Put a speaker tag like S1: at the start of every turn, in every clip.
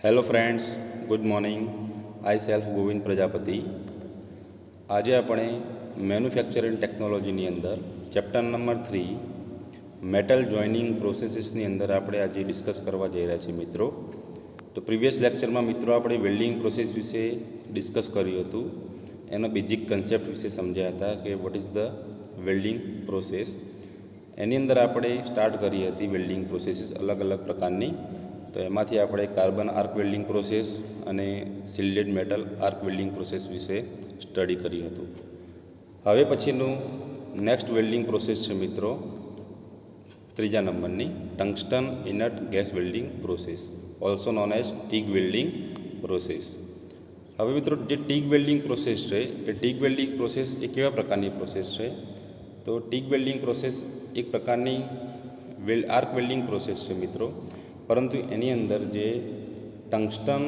S1: Hello friends, good morning. I self Govind Prajapati. આજે આપણે manufacturing ટેકનોલોજીની અંદર ચેપ્ટર નંબર 3 મેટલ જોઈનિંગ પ્રોસેસીસની અંદર આપણે આજે ડિસ્કસ કરવા જઈ રહ્યા છીએ મિત્રો. તો પ્રીવિયસ લેક્ચરમાં મિત્રો આપણે વેલ્ડિંગ પ્રોસેસ વિશે ડિસ્કસ કર્યું હતું. એનો બેઝિક કન્સેપ્ટ વિશે સમજ્યા હતા કે what is the welding process. એની અંદર આપણે સ્ટાર્ટ કરી હતી વેલ્ડિંગ પ્રોસેસીસ અલગ અલગ પ્રકારની. તો એમાંથી આપણે કાર્બન આર્ક વેલ્ડિંગ પ્રોસેસ અને સિલ્ડેડ મેટલ આર્ક વેલ્ડિંગ પ્રોસેસ વિશે સ્ટડી કર્યું હતું. હવે પછીનું નેક્સ્ટ વેલ્ડિંગ પ્રોસેસ છે મિત્રો ત્રીજા નંબરની tungsten inert gas welding process, also known as TIG welding process. હવે મિત્રો જે ટીગ વેલ્ડિંગ પ્રોસેસ છે એ ટીગ વેલ્ડિંગ પ્રોસેસ એ કેવા પ્રકારની પ્રોસેસ છે? તો ટીગ વેલ્ડિંગ પ્રોસેસ એક પ્રકારની આર્ક વેલ્ડિંગ પ્રોસેસ છે મિત્રો, પરંતુ એની અંદર જે ટંગસ્ટન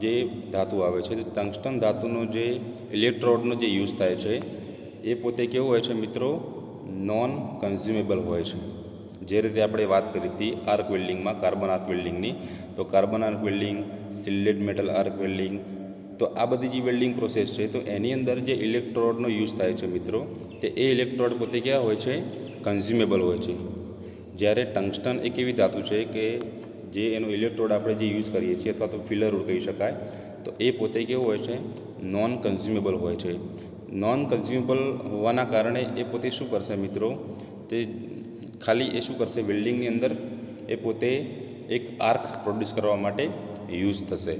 S1: જે ધાતુ આવે છે, ટંગસ્ટન ધાતુનો જે ઇલેક્ટ્રોડનો જે યુઝ થાય છે એ પોતે કેવું હોય છે મિત્રો? નોન કન્ઝ્યુમેબલ હોય છે. જે રીતે આપણે વાત કરી હતી આર્ક વેલ્ડિંગમાં, કાર્બન આર્ક વેલ્ડિંગની, તો carbon arc welding, shielded metal arc welding, તો આ બધી જે વેલ્ડિંગ પ્રોસેસ છે તો એની અંદર જે ઇલેક્ટ્રોડનો યુઝ થાય છે મિત્રો, તે એ ઇલેક્ટ્રોડ પોતે કેવા હોય છે? કન્ઝ્યુમેબલ હોય છે. જ્યારે ટંગસ્ટન એક એવી ધાતુ છે કે જે એનો ઇલેક્ટ્રોડ આપણે જે યુઝ કરીએ છીએ અથવા તો ફિલર વુડ કહી શકાય, તો એ પોતે કેવું હોય છે? નોન કન્ઝ્યુમેબલ હોય છે. નોન કન્ઝ્યુમેબલ હોવાના કારણે એ પોતે શું કરશે મિત્રો? તે ખાલી એ શું કરશે? વેલ્ડિંગની અંદર એ પોતે એક આર્ક પ્રોડ્યુસ કરવા માટે યુઝ થશે.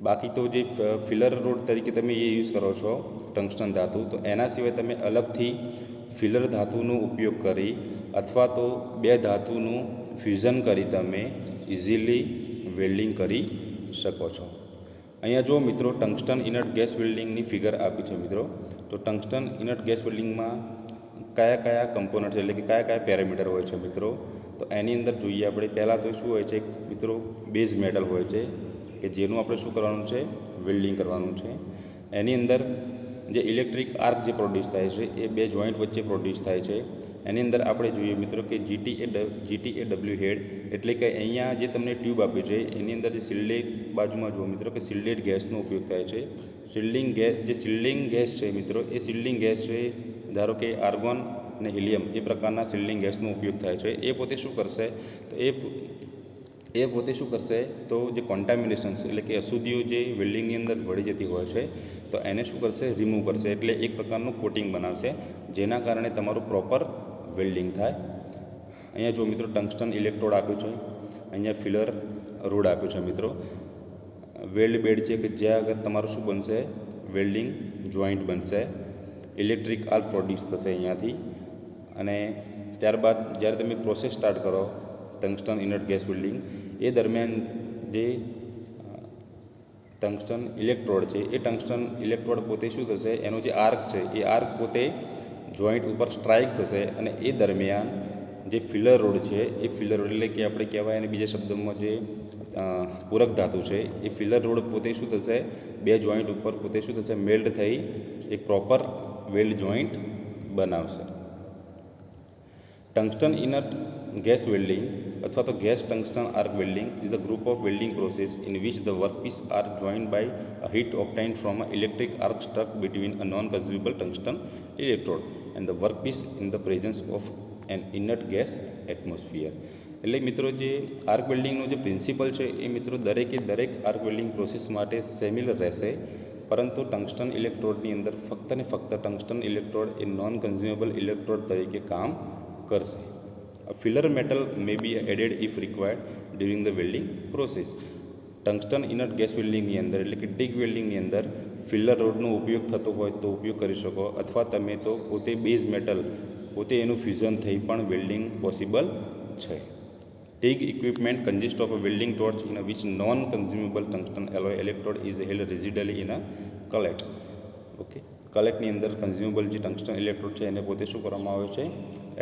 S1: બાકી તો જે ફિલર રોડ તરીકે તમે એ યુઝ કરો છો ટંગસ્ટન ધાતુ, તો એના સિવાય તમે અલગથી ફિલર ધાતુનો ઉપયોગ કરી અથવા તો બે ધાતુનું ફ્યુઝન કરી તમે ઇઝીલી વેલ્ડિંગ કરી શકો છો. અહીંયા જો મિત્રો ટંગસ્ટન ઇનર્ટ ગેસ વેલ્ડિંગની ફિગર આપી છે મિત્રો. તો ટંગસ્ટન ઇનર્ટ ગેસ વેલ્ડિંગમાં કયા કયા કમ્પોનન્ટ છે, એટલે કે કયા કયા પેરામીટર હોય છે મિત્રો? તો એની અંદર જોઈએ આપણે. પહેલાં તો શું હોય છે મિત્રો? બેઝ મેટલ હોય છે કે જેનું આપણે શું કરવાનું છે? વેલ્ડિંગ કરવાનું છે. એની અંદર જે ઇલેક્ટ્રિક આર્ક જે પ્રોડ્યુસ થાય છે એ બે જોઈન્ટ વચ્ચે પ્રોડ્યુસ થાય છે. એની અંદર આપણે જોઈએ મિત્રો કે જીટી એ ડબલ્યુ હેડ, એટલે કે અહીંયા જે તમને ટ્યુબ આપ્યું છે એની અંદર જે સિલ્ડેડ, બાજુમાં જુઓ મિત્રો કે સિલ્ડેડ ગેસનો ઉપયોગ થાય છે. સિલ્ડિંગ ગેસ, જે સિલ્ડિંગ ગેસ છે મિત્રો, એ સિલ્ડિંગ ગેસ છે, ધારો કે આર્ગોન અને હિલિયમ એ પ્રકારના સિલ્ડિંગ ગેસનો ઉપયોગ થાય છે. એ પોતે શું કરશે? તો એ પોતે શું કરશે? તો જે કોન્ટામિનેશન છે, એટલે કે અશુદ્ધિઓ જે વેલ્ડિંગની અંદર ભળી જતી હોય છે, તો એને શું કરશે? રિમૂવ કરશે. એટલે એક પ્રકારનું કોટિંગ બનાવશે, જેના કારણે તમારું પ્રોપર વેલ્ડિંગ થાય. અહીંયા જો મિત્રો ટંગસ્ટન ઇલેક્ટ્રોડ આપ્યું છે, અહીંયા ફિલર રોડ આપ્યું છે મિત્રો. વેલ્ડ બેડ છે કે જ્યાં આગળ તમારું શું બનશે? વેલ્ડિંગ જોઈન્ટ બનશે. ઇલેક્ટ્રિક આર્ક પ્રોડ્યુસ થશે અહીંયાથી. અને ત્યારબાદ જ્યારે તમે પ્રોસેસ સ્ટાર્ટ કરો ટંગસ્ટન ઇનર્ટ ગેસ વેલ્ડિંગ, એ દરમિયાન જે ટંગસ્ટન ઇલેક્ટ્રોડ છે એ ટંગસ્ટન ઇલેક્ટ્રોડ પોતે શું થશે? એનો જે આર્ક છે એ આર્ક પોતે જોઈન્ટ ઉપર સ્ટ્રાઇક થશે. અને એ દરમિયાન જે ફિલર રોડ છે એ ફિલર રોડ, એટલે કે આપણે કહેવાય અને બીજા શબ્દોમાં જે પૂરક ધાતુ છે, એ ફિલર રોડ પોતે શું થશે? બે જોઈન્ટ ઉપર પોતે શું થશે? મેલ્ટ થઈ એક પ્રોપર વેલ્ડ જોઈન્ટ બનાવશે. ટંગસ્ટન ઇનર્ટ ગેસ વેલ્ડિંગ અથવા તો gas tungsten arc welding is a group of welding process in which the workpiece are joined by a heat obtained from an electric arc struck between a non-consumable tungsten electrode and the workpiece in the presence of an inert gas atmosphere. એટલે મિત્રો જે arc વેલ્ડિંગનો જે principal છે એ મિત્રો દરેકે દરેક arc welding process માટે similar રહેશે, પરંતુ ટંગસ્ટન ઇલેક્ટ્રોડની અંદર ફક્ત ને ફક્ત ટંગસ્ટન ઇલેક્ટ્રોડ એ નોન કન્ઝ્યુમેબલ ઇલેક્ટ્રોડ તરીકે કામ કરશે. A filler metal may be added if required during the welding process. Tungsten inert gas વેલ્ડિંગની અંદર, એટલે કે ટીગ વેલ્ડિંગની અંદર ફિલર રોડનો ઉપયોગ થતો હોય તો ઉપયોગ કરી શકો, અથવા તમે તો પોતે બેઝ મેટલ પોતે એનું ફ્યુઝન થઈ પણ વેલ્ડિંગ પોસિબલ છે. TIG equipment consist of a welding torch in a which non consumable tungsten alloy electrode is held rigidly in a collet. Okay, કલેટની અંદર કન્ઝ્યુમેબલ જે ટંગસ્ટન ઇલેક્ટ્રોડ છે એને પોતે શું કરવામાં આવે છે?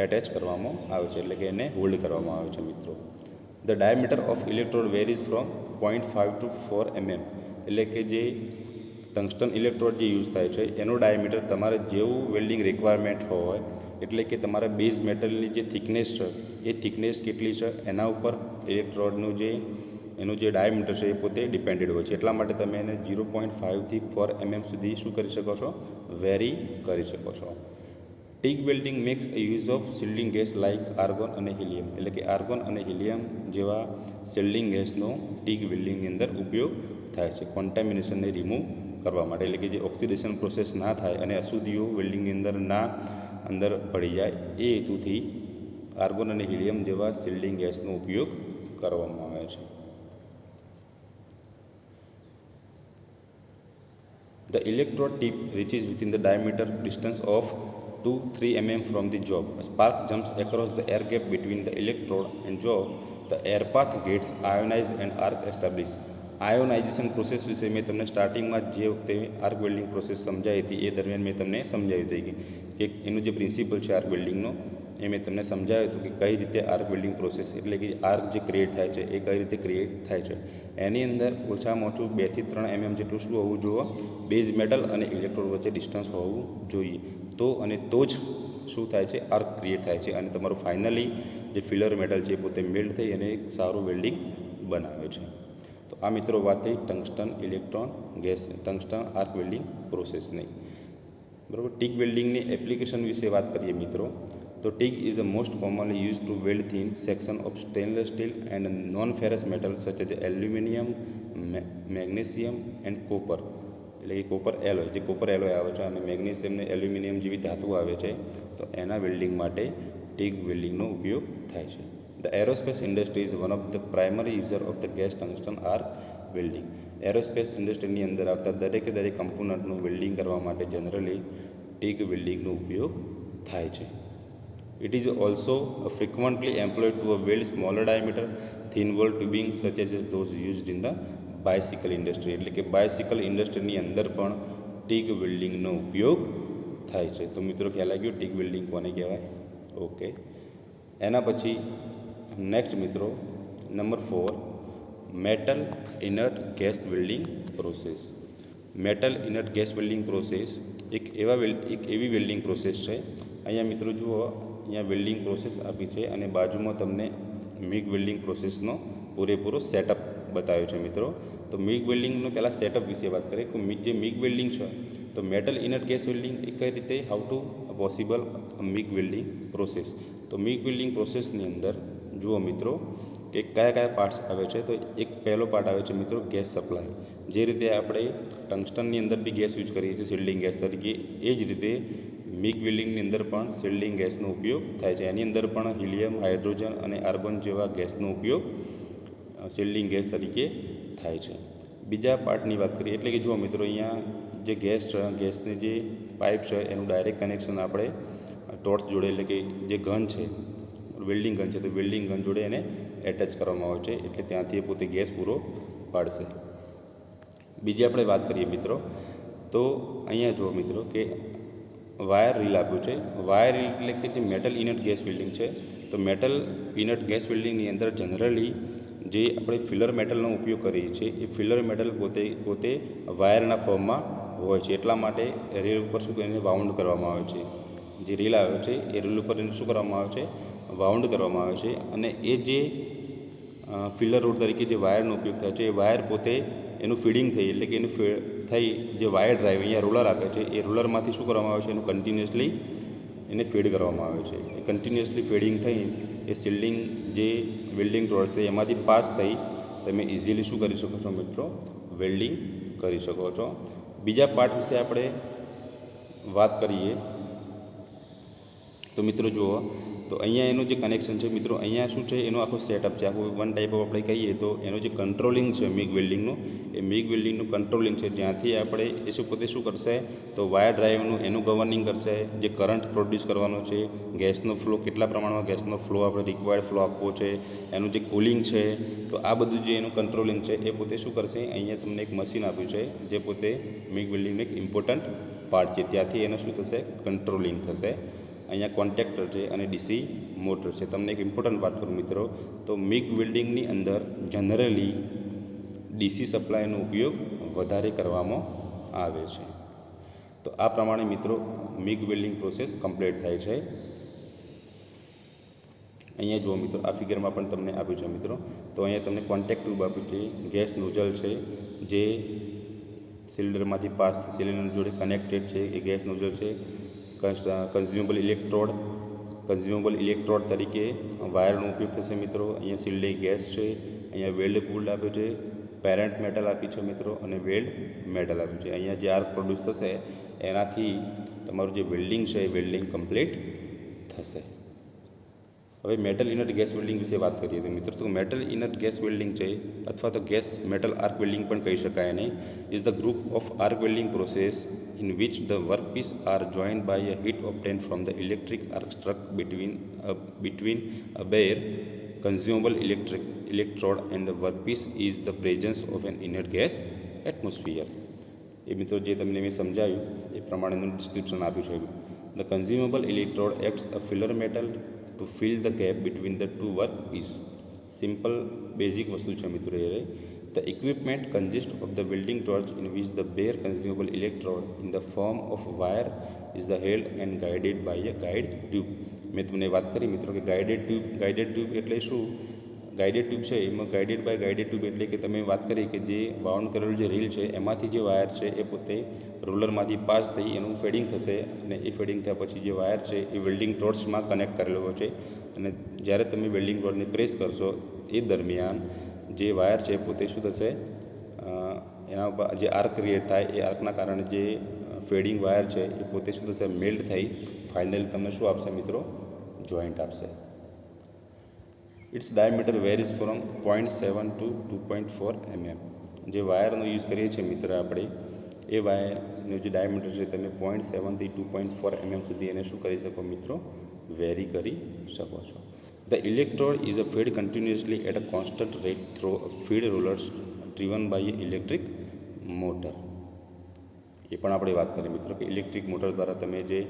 S1: એટેચ કરવામાં આવે છે, એટલે કે એને હોલ્ડ કરવામાં આવે છે મિત્રો. The diameter of electrode varies from 0.5 to 4 mm, એટલે કે જે ટંગસ્ટન ઇલેક્ટ્રોડ જે યુઝ થાય છે એનું ડાયામીટર તમારે જેવું વેલ્ડિંગ રિક્વાયરમેન્ટ હોય, એટલે કે તમારા બેઝ મેટલની જે થિકનેસ છે એ થિકનેસ કેટલી છે એના ઉપર ઇલેક્ટ્રોડનું એનું જે ડાયામીટર છે એ પોતે ડિપેન્ડેડ હોય છે, એટલા માટે તમે એને 0.5 થી 4 mm સુધી શું કરી શકો છો, વેરી કરી શકો છો. TIG welding makes a use of shielding gas like argon અને હિલિયમ, એટલે કે આર્ગોન અને હિલિયમ જેવા શિલ્ડિંગ ગેસનો ટીગ વેલ્ડિંગની અંદર ઉપયોગ થાય છે કોન્ટામિનેશનને રિમૂવ કરવા માટે, એટલે કે જે ઓક્સિડેશન પ્રોસેસ ના થાય અને અશુદ્ધિઓ વેલ્ડિંગની અંદર પડી જાય એ હેતુથી આર્ગોન અને હિલિયમ જેવા શિલ્ડિંગ ગેસનો ઉપયોગ કરવામાં આવે છે. The electrode tip reaches within the diameter distance of 2-3 mm from the job. A spark jumps across the air gap between the electrode and job. The air path gets ionized and arc established. Ionisation process વિશે મેં તમને સ્ટાર્ટિંગમાં જે વખતે arc welding process સમજાવી હતી એ દરમિયાન મેં તમને સમજાવી હતી કે એનું જે પ્રિન્સિપલ છે આર્ક વેલ્ડિંગનો એ મેં તમને સમજાવ્યું હતું કે કઈ રીતે આર્ક વેલ્ડિંગ પ્રોસેસ એટલે કે આર્ક જે ક્રિએટ થાય છે એ કઈ રીતે ક્રિએટ થાય છે. એની અંદર ઓછામાં ઓછું 2 થી 3 mm જેટલું શું હોવું જોઈએ, બેઝ મેટલ અને ઇલેક્ટ્રોડ વચ્ચે ડિસ્ટન્સ હોવું જોઈએ, તો જ શું થાય છે, આર્ક ક્રિએટ થાય છે અને તમારું ફાઇનલી જે ફિલર મેટલ છે એ પોતે મેલ્ટ થઈ અને એક સારું વેલ્ડિંગ બનાવે છે. તો આ મિત્રો વાત થઈ tungsten electron gas tungsten arc welding પ્રોસેસની, બરાબર. ટીગ વેલ્ડિંગની એપ્લિકેશન વિશે વાત કરીએ મિત્રો, તો TIG is the most commonly use to weld thin section of stainless steel and non ferrous metal such as aluminium, magnesium and copper, એટલે કે કોપર એલોય, જે કોપર એલોય આવે છે અને મેગ્નેશિયમ અને એલ્યુમિનિયમ જેવી ધાતુઓ આવે છે, તો એના વેલ્ડિંગ માટે ટીગ વેલ્ડિંગનો ઉપયોગ થાય છે. The aerospace industry is one of the primary user of the gas tungsten arc welding. Aerospace ઇન્ડસ્ટ્રીની અંદર આવતા દરેક કમ્પોનન્ટનું વેલ્ડિંગ કરવા માટે જનરલી ટીગ વેલ્ડિંગનો ઉપયોગ થાય છે. It is also frequently employed to weld smaller diameter thin wall tubing such as those used in the bicycle industry, એટલે કે બાયસિકલ ઇન્ડસ્ટ્રીની અંદર પણ ટીગ વેલ્ડિંગનો ઉપયોગ થાય છે. તો મિત્રો ખ્યાલ આવી ગયો ટીગ વેલ્ડિંગ કોને કહેવાય. ઓકે, એના પછી નેક્સ્ટ મિત્રો number 4, metal inert gas welding process. Metal inert gas welding process એક એવી વેલ્ડિંગ પ્રોસેસ છે. અહીંયા મિત્રો જુઓ, અહીંયા વેલ્ડિંગ પ્રોસેસ આપી છે અને બાજુમાં તમને મિગ વેલ્ડિંગ પ્રોસેસનો પૂરેપૂરો સેટઅપ બતાવ્યો છે મિત્રો. તો મિગ વેલ્ડિંગનો પહેલાં સેટઅપ વિશે વાત કરીએ તો જે મિગ વેલ્ડિંગ છે, તો મેટલ ઇનર્ટ ગેસ વેલ્ડિંગ એ કઈ રીતે how to possible MiG welding process. તો મિગ વેલ્ડિંગ પ્રોસેસની અંદર જુઓ મિત્રો કે કયા પાર્ટ્સ આવે છે. તો એક પહેલો પાર્ટ આવે છે મિત્રો ગેસ સપ્લાય. જે રીતે આપણે ટંગસ્ટનની અંદર બી ગેસ યુઝ કરીએ છીએ શિલ્ડિંગ ગેસ તરીકે, એ જ રીતે મિગ વેલ્ડિંગની અંદર પણ શિલ્ડિંગ ગેસનો ઉપયોગ થાય છે. એની અંદર પણ હિલિયમ, હાઇડ્રોજન અને આર્ગોન જેવા ગેસનો ઉપયોગ શિલ્ડિંગ ગેસ તરીકે થાય છે. બીજા પાર્ટની વાત કરીએ એટલે કે જુઓ મિત્રો, અહીંયા જે ગેસ છે, ગેસની જે પાઇપ છે એનું ડાયરેક્ટ કનેક્શન આપણે ટોર્ચ જોડે, એટલે કે જે ગન છે, વેલ્ડિંગ ગન છે, તો વેલ્ડિંગ ગન જોડે એને એટેચ કરવામાં આવે છે, એટલે ત્યાંથી પોતે ગેસ પૂરો પાડશે. બીજી આપણે વાત કરીએ મિત્રો, તો અહીંયા જુઓ મિત્રો કે વાયર રીલ આપ્યું છે. વાયર રીલ એટલે કે જે મેટલ ઇનર્ટ ગેસ વેલ્ડિંગ છે, તો મેટલ ઇનર્ટ ગેસ વેલ્ડિંગની અંદર જનરલી જે આપણે ફિલર મેટલનો ઉપયોગ કરીએ છીએ એ ફિલર મેટલ પોતે વાયરના ફોર્મમાં હોય છે, એટલા માટે રેલ ઉપર શું કરીને વાઉન્ડ કરવામાં આવે છે. જે રીલ આવે છે એ રીલ ઉપર એને શું કરવામાં આવે છે, વાઉન્ડ કરવામાં આવે છે. અને એ જે ફિલર રોડ તરીકે જે વાયરનો ઉપયોગ થાય છે, એ વાયર પોતે એનું ફીડિંગ થઈ, એટલે કે એનું થઈ જે વાયર ડ્રાઈવ અહીંયા રોલર આપે છે, એ રોલરમાંથી શું કરવામાં આવે છે, એનું કન્ટિન્યુઅસલી એને ફીડ કરવામાં આવે છે. એ કન્ટિન્યુઅસલી ફીડિંગ થઈ એ શિલ્ડિંગ જે વેલ્ડિંગ રોડ છે એમાંથી પાસ થઈ તમે ઇઝીલી શું કરી શકો છો મિત્રો, વેલ્ડિંગ કરી શકો છો. બીજા પાર્ટ વિશે આપણે વાત કરીએ તો મિત્રો જુઓ, તો અહીંયા એનું જે કનેક્શન છે મિત્રો, અહીંયા શું છે, એનો આખો સેટઅપ છે, આખું વન ટાઈપ ઓફ આપણે કહીએ તો એનું જે કંટ્રોલિંગ છે મિગ વેલ્ડિંગનું, એ મિગ વેલ્ડિંગનું કંટ્રોલિંગ છે, જ્યાંથી આપણે એ પોતે શું કરશે, તો વાયર ડ્રાઈવનું એનું ગવર્નિંગ કરશે, જે કરંટ પ્રોડ્યુસ કરવાનો છે, ગેસનો ફ્લો કેટલા પ્રમાણમાં ગેસનો ફ્લો આપણે રિક્વાયર્ડ ફ્લો આપવો છે, એનું જે કુલિંગ છે, તો આ બધું જે એનું કંટ્રોલિંગ છે એ પોતે શું કરશે, અહીંયા તમને એક મશીન આપ્યું છે જે પોતે મિગ વેલ્ડિંગનું એક ઇમ્પોર્ટન્ટ પાર્ટ છે, ત્યાંથી એનું શું થશે, કંટ્રોલિંગ થશે. અહીંયા કોન્ટેક્ટર છે અને ડીસી મોટર છે. તમને એક ઇમ્પોર્ટન્ટ વાત કરું મિત્રો, તો મિગ વેલ્ડિંગની અંદર જનરલી ડીસી સપ્લાયનો ઉપયોગ વધારે કરવામાં આવે છે. તો આ પ્રમાણે મિત્રો મિગ વેલ્ડિંગ પ્રોસેસ કમ્પ્લીટ થાય છે. અહીંયા જુઓ મિત્રો, આ ફિગરમાં પણ તમને આપ્યું છે મિત્રો. તો અહીંયા તમને કોન્ટેક્ટ ટ્યુબ આપ્યું છે, ગેસ નોઝલ છે જે સિલિન્ડરમાંથી પાસ સિલિન્ડર જોડે કનેક્ટેડ છે, એ ગેસ નોઝલ છે. કન્ઝ્યુમેબલ ઇલેક્ટ્રોડ તરીકે વાયરનો ઉપયોગ થશે મિત્રો. અહીંયા શિલ્ડે ગેસ છે, અહીંયા વેલ્ડ પુલ્ડ આપ્યો છે, પેરેન્ટ મેટલ આપી છે મિત્રો, અને વેલ્ડ મેટલ આપ્યું છે. અહીંયા જે આર્ક પ્રોડ્યુસ થશે એનાથી તમારું જે વેલ્ડિંગ છે એ વેલ્ડિંગ કમ્પ્લીટ થશે. હવે મેટલ ઇનટ ગેસ વેલ્ડિંગ વિશે વાત કરીએ તો મિત્રો, તો મેટલ ઇનટ ગેસ વેલ્ડિંગ છે અથવા તો ગેસ મેટલ આર્ક વેલ્ડિંગ પણ કહી શકાય એને, is the group of arc welding process in which the workpiece are joined by a heat obtained from the electric arc struck between a bare consumable electrode and the workpiece is the presence of an inert gas atmosphere. એ મિત્રો જે તમને મેં સમજાવ્યું એ પ્રમાણેનું description આપ્યું છે. The consumable electrode acts a filler metal to fill the gap between the two workpiece. Simple basic વસ્તુ છે મિત્રો એ. The equipment consist of the welding torch in which the bare consumable electrode in the form of wire is the held and guided by a guide tube. મેં તમને વાત કરી મિત્રો કે ગાઇડેડ ટ્યુબ એટલે શું? ગાઇડેડ ટ્યુબ છે એમાં ગાઇડેડ બાય ગાઇડેડ ટ્યુબ એટલે કે તમે વાત કરી કે જે બાઉન્ડ કરેલું જે રીલ છે એમાંથી જે વાયર છે એ પોતે રોલરમાંથી પાસ થઈ એનું ફેડિંગ થશે, અને એ ફેડિંગ થયા પછી જે વાયર છે એ વેલ્ડિંગ ટોર્ચમાં કનેક્ટ કરેલો છે. અને જ્યારે તમે વેલ્ડિંગ રોડને પ્રેસ કરશો એ દરમિયાન જે વાયર છે પોતે શું થશે, એના જે આર્ક ક્રિએટ થાય એ આર્કના કારણે જે ફેડિંગ વાયર છે એ પોતે શું થશે, મેલ્ટ થઈ ફાઇનલી તમને શું આપશે મિત્રો, જોઈન્ટ આપશે. Its diameter varies from 0.7 to 2.4 mm. જે વાયરનો યુઝ કરીએ છીએ મિત્ર આપણે, એ વાયરનું જે ડાયામીટર છે તમે 0.7 થી 2.4 mm સુધી એને શું કરી શકો મિત્રો, વેરી કરી શકો છો. The electrode is a feed continuously at a constant rate through feed rollers driven by electric motor. એ પણ આપણે વાત કરીએ મિત્રો કે ઇલેક્ટ્રિક મોટર દ્વારા તમે જે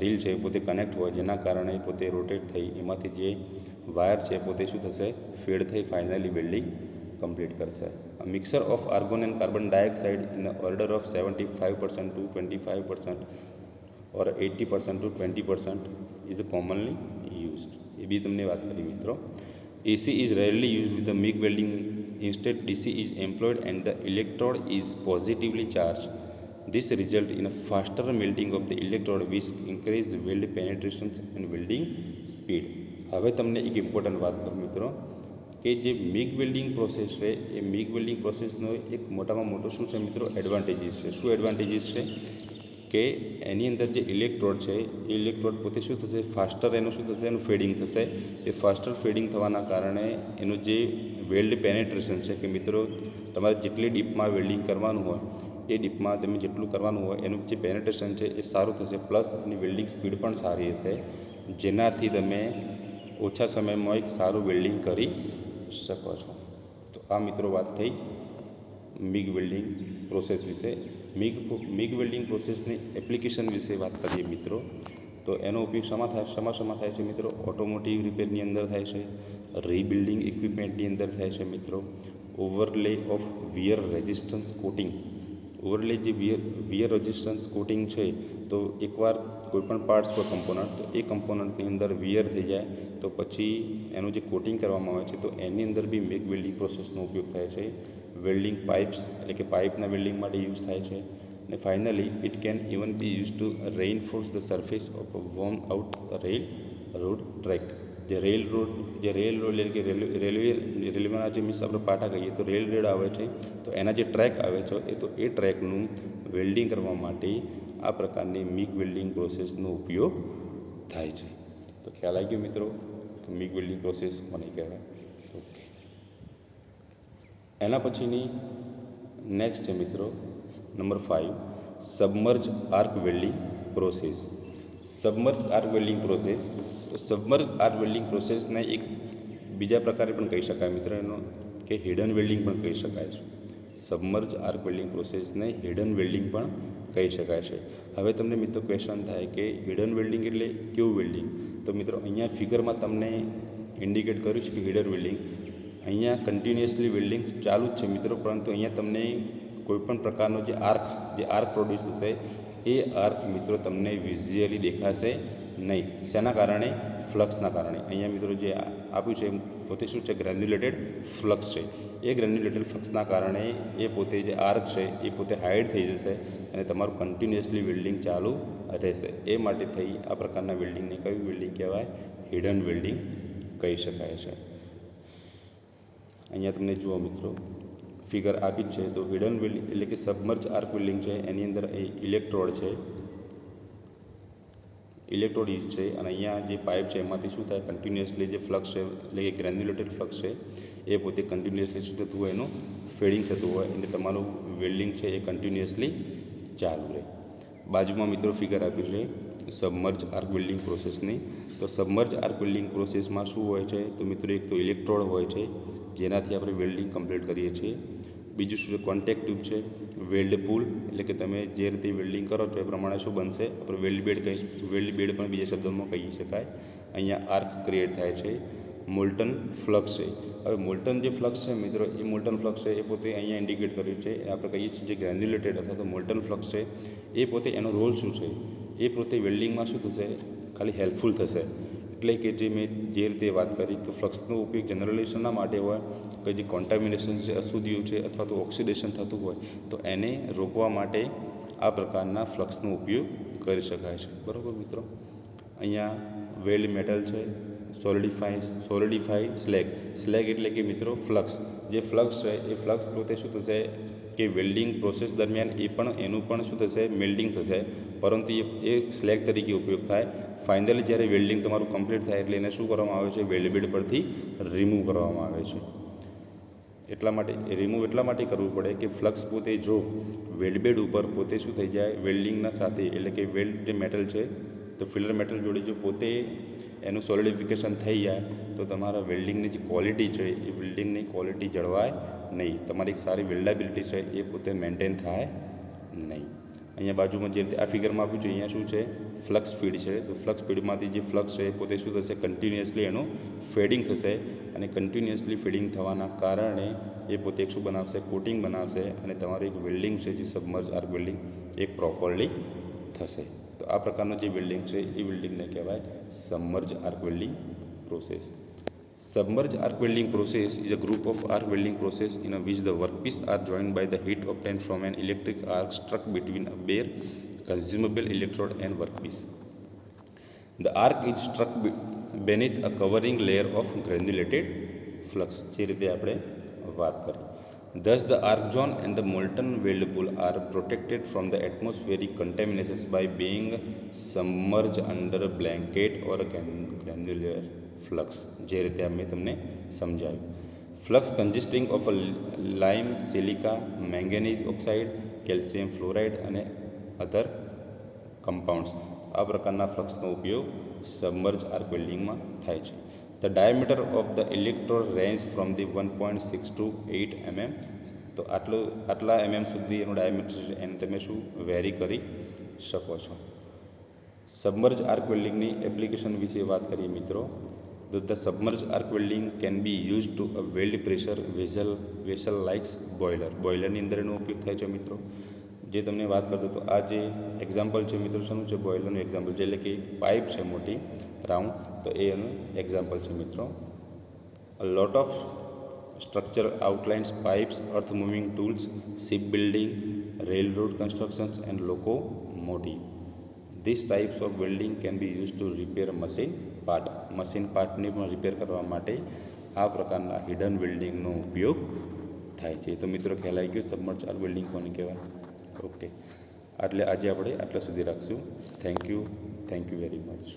S1: રીલ છે એ પોતે કનેક્ટ હોય, જેના કારણે પોતે રોટેટ થઈ એમાંથી જે વાયર છે પોતે શું થશે, ફેડ થઈ ફાઇનલી વેલ્ડિંગ કમ્પ્લીટ કરશે. Mixer of argon and carbon dioxide in the order of 75% to 25% or 80% to 20% is commonly used. એ બી તમને વાત કરી મિત્રો. AC is rarely used with the MIG welding. Instead, DC is employed and the electrode is positively charged. This results in a faster melting of the electrode which increase weld penetration and welding speed. હવે તમને એક important વાત કરું મિત્રો કે જે MiG welding process છે એ MiG welding પ્રોસેસનો એક મોટામાં મોટો શું છે મિત્રો, એડવાન્ટેજીસ છે. શું એડવાન્ટેજીસ છે કે એની અંદર જે ઇલેક્ટ્રોડ છે એ ઇલેક્ટ્રોડ પોતે શું થશે, ફાસ્ટર એનું શું થશે, એનું ફેડિંગ થશે. એ ફાસ્ટર ફેડિંગ થવાના કારણે એનું જે વેલ્ડ પેનેટ્રેશન છે કે મિત્રો તમારે જેટલી ડીપમાં વેલ્ડિંગ કરવાનું હોય એ ડીપમાં તમે જેટલું કરવાનું હોય એનું જે પેનેટ્રેશન છે એ સારું થશે, પ્લસ એની વેલ્ડિંગ સ્પીડ પણ સારી હશે, જેનાથી તમે ઓછા સમયમાં એક સારું વેલ્ડિંગ કરી શકો છો. તો આ મિત્રો વાત થઈ મિગ વેલ્ડિંગ પ્રોસેસ વિશે. મિગ વેલ્ડિંગ પ્રોસેસની એપ્લિકેશન વિશે વાત કરીએ મિત્રો, તો એનો ઉપયોગ શેમાં થાય છે મિત્રો, ઓટોમોટિવ રિપેરની અંદર થાય છે, રીબિલ્ડિંગ ઇક્વિપમેન્ટની અંદર થાય છે મિત્રો, overlay of wear resistance coating. Overlay જે વિયર રેઝિસ્ટન્સ કોટિંગ છે, તો એકવાર કોઈપણ પાર્ટ્સ હોય કમ્પોનન્ટ, તો એ કમ્પોનન્ટની અંદર વિયર થઈ જાય તો પછી એનું જે કોટિંગ કરવામાં આવે છે તો એની અંદર બી મિગ વેલ્ડિંગ પ્રોસેસનો ઉપયોગ થાય છે. વેલ્ડિંગ પાઇપ્સ એટલે કે પાઇપના વેલ્ડિંગ માટે યુઝ થાય છે. અને finally it can even be use to reinforce the surface of a worn out rail road track. જે રેલ રોડ એટલે કે રેલવેના જે મીન્સ આપણે પાટા કહીએ તો રેલ રોડ આવે છે, તો એના જે ટ્રેક આવે છે તો એ ટ્રેકનું વેલ્ડિંગ કરવા માટે આ પ્રકારની મિગ વેલ્ડિંગ પ્રોસેસનો ઉપયોગ થાય છે. તો ખ્યાલ આવી ગયો મિત્રો કે મિગ વેલ્ડિંગ પ્રોસેસ કોને કહેવાય. ઓકે, એના પછીની નેક્સ્ટ છે મિત્રો number 5, submerge arc welding process. Submerge arc welding process, તો સબમર્જ આર્ક વેલ્ડિંગ પ્રોસેસને એક બીજા પ્રકારે પણ કહી શકાય મિત્રો, એનો કે હિડન વેલ્ડિંગ પણ કહી શકાય છે. સબમર્જ આર્ક વેલ્ડિંગ પ્રોસેસને હિડન વેલ્ડિંગ પણ કહી શકાય છે. હવે તમને મિત્રો ક્વેશ્ચન થાય કે હિડન વેલ્ડિંગ એટલે કેવું વેલ્ડિંગ? તો મિત્રો અહીંયા ફિગરમાં તમને ઇન્ડિકેટ કર્યું છે કે હિડન વેલ્ડિંગ, અહીંયા કન્ટિન્યુઅસલી વેલ્ડિંગ ચાલુ જ છે મિત્રો, પરંતુ અહીંયા તમને કોઈપણ પ્રકારનો જે આર્ક પ્રોડ્યુસ થશે એ આર્ક મિત્રો તમને વિઝ્યુઅલી દેખાશે નહીં. શેના કારણે? ફ્લક્સના કારણે. અહીંયા મિત્રો જે આપ્યું છે પોતે શું છે, ગ્રેન્યુલેટેડ ફ્લક્સ છે. એ ગ્રેન્યુલેટેડ ફ્લક્સના કારણે એ પોતે જે આર્ક છે એ પોતે હાઇડ થઈ જશે અને તમારું કન્ટિન્યુઅસલી વેલ્ડિંગ ચાલુ રહેશે. એ માટે થઈ આ પ્રકારના વેલ્ડિંગને કયું વેલ્ડિંગ કહેવાય? હિડન વેલ્ડિંગ કહી શકાય છે. અહીંયા તમને જુઓ મિત્રો ફિગર આપી જ છે. તો હિડન વેલ્ડિંગ એટલે કે સબમર્જ આર્ક વેલ્ડિંગ છે, એની અંદર ઇલેક્ટ્રોડ છે, ઇલેક્ટ્રોડ યુઝ છે. અને અહીંયા જે પાઇપ છે એમાંથી શું થાય, કન્ટિન્યુઅસલી જે ફ્લક્સ છે એટલે કે ગ્રેન્યુલેટેડ ફ્લક્સ છે એ પોતે કન્ટિન્યુઅસલી શું થતું હોય, એનું ફેડિંગ થતું હોય એટલે તમારું વેલ્ડિંગ છે એ કન્ટિન્યુઅસલી ચાલુ રહે. બાજુમાં મિત્રો ફિગર આપ્યું છે સબમર્જ આર્ક વેલ્ડિંગ પ્રોસેસની. તો સબમર્જ આર્ક વેલ્ડિંગ પ્રોસેસમાં શું હોય છે? તો મિત્રો એક તો ઇલેક્ટ્રોડ હોય છે જેનાથી આપણે વેલ્ડિંગ કમ્પ્લીટ કરીએ છીએ. બીજું શું છે? કોન્ટેક્ટ ટ્યુબ છે. વેલ્ડ પુલ એટલે કે તમે જે રીતે વેલ્ડિંગ કરો છો એ પ્રમાણે શું બનશે, આપણે વેલ્ડ બેડ પણ બીજા શબ્દોમાં કહી શકાય. અહીંયા આર્ક ક્રિએટ થાય છે. મોલ્ટન ફ્લક્સ છે. હવે મોલ્ટન જે ફ્લક્સ છે મિત્રો, એ મોલ્ટન ફ્લક્સ છે એ પોતે અહીંયા ઇન્ડિકેટ કર્યું છે. આપણે કહીએ છીએ જે ગ્રેન્યુલેટેડ અથવા તો મોલ્ટન ફ્લક્સ છે એ પોતે એનો રોલ શું છે, એ પોતે વેલ્ડિંગમાં શું થશે, ખાલી હેલ્પફુલ થશે. એટલે કે જે મેં જે રીતે વાત કરી, તો ફ્લક્સનો ઉપયોગ જનરલી શેના માટે હોય કે જે કોન્ટામિનેશન છે, અશુદ્ધિઓ છે અથવા તો ઓક્સિડેશન થતું હોય તો એને રોકવા માટે આ પ્રકારના ફ્લક્સનો ઉપયોગ કરી શકાય છે. બરાબર મિત્રો. અહીંયા વેલ્ડ મેટલ છે. સોલિડિફાઈ સ્લેગ એટલે કે મિત્રો ફ્લક્સ. જે ફ્લક્સ છે એ ફ્લક્સ પોતે શું થશે કે વેલ્ડિંગ પ્રોસેસ દરમિયાન એનું પણ શું થશે, મેલ્ટિંગ થશે, પરંતુ એ સ્લેગ તરીકે ઉપયોગ થાય. ફાઇનલી જ્યારે વેલ્ડિંગ તમારું કમ્પ્લીટ થાય એટલે એને શું કરવામાં આવે છે, વેલ્ડ બેડ પરથી રિમૂવ કરવામાં આવે છે. એટલા માટે કરવું પડે કે ફ્લક્સ પોતે જો વેલ્ડ બેડ ઉપર પોતે શું થઈ જાય, વેલ્ડિંગના સાથે એટલે કે વેલ્ડ જે મેટલ છે તો ફિલર મેટલ જોડે જો પોતે એનું સોલિડિફિકેશન થઈ જાય તો તમારા વેલ્ડિંગની જે ક્વોલિટી છે એ વેલ્ડિંગની ક્વોલિટી જળવાય નહીં. તમારી એક સારી વેલ્ડાબિલિટી છે એ પોતે મેન્ટેન થાય નહીં. અહીંયા બાજુમાં જે રીતે આ ફિગરમાં આપ્યું છે, અહીંયા શું છે, ફ્લક્સ ફીડ છે. તો ફ્લક્સ ફીડમાંથી જે ફ્લક્સ છે એ પોતે શું થશે, કન્ટિન્યુઅસલી એનું ફેડિંગ થશે અને કન્ટિન્યુઅસલી ફેડિંગ થવાના કારણે એ પોતે એક શું બનાવશે, કોટિંગ બનાવશે અને તમારું એક વેલ્ડિંગ છે જે સબમર્જ આર્ક વેલ્ડિંગ એક પ્રોપરલી થશે. તો આ પ્રકારનો જે વેલ્ડિંગ છે એ વેલ્ડિંગને કહેવાય submerge arc welding process. Submerged arc welding process is a group of arc welding process in which the workpiece are joined by the heat obtained from an electric arc struck between a bare consumable electrode and workpiece. The arc is struck beneath a covering layer of granulated flux. જે રીતે આપણે વાત કરી. Thus the arc zone and the molten weld pool are protected from the atmospheric contaminations by being submerged under a blanket or a granular flux. જે રીતે મેં તમને સમજાવ્યું. Flux consisting of lime, silica, manganese oxide, calcium fluoride અને other compounds. આ પ્રકારના ફ્લક્સનો ઉપયોગ submerge arc વેલ્ડિંગમાં થાય છે. The diameter of the electrode range from the 1.6 to 8 mm. તો આટલા સુધી એનું ડાયામીટર છે એને તમે શું વેરી કરી શકો છો. સબમર્જ આર્ક વેલ્ડિંગની એપ્લિકેશન વિશે વાત કરીએ મિત્રો. The submerged arc welding can be used to a weld pressure vessel likes boiler. બોઇલરની અંદર એનો ઉપયોગ થાય છે મિત્રો. જે તમને વાત કરતો તો આ જે એક્ઝામ્પલ છે મિત્રો, શું છે, બોઇલરનું એક્ઝામ્પલ છે. એટલે કે પાઇપ છે મોટી રાઉન્ડ, તો એ એનું એક્ઝામ્પલ છે મિત્રો. A lot of structure outlines, pipes, earth moving tools, ship building, railroad constructions and locomotive. These types of welding can be used to repair machine પાર્ટને પણ રિપેર કરવા માટે આ પ્રકારના હિડન વેલ્ડિંગનો ઉપયોગ થાય છે. તો મિત્રો ખ્યાલ આવી ગયો સબમર્જ આર્ક વેલ્ડિંગ કોને કહેવાય. ઓકે, આજે આપણે આટલા સુધી રાખશું. Thank you very much.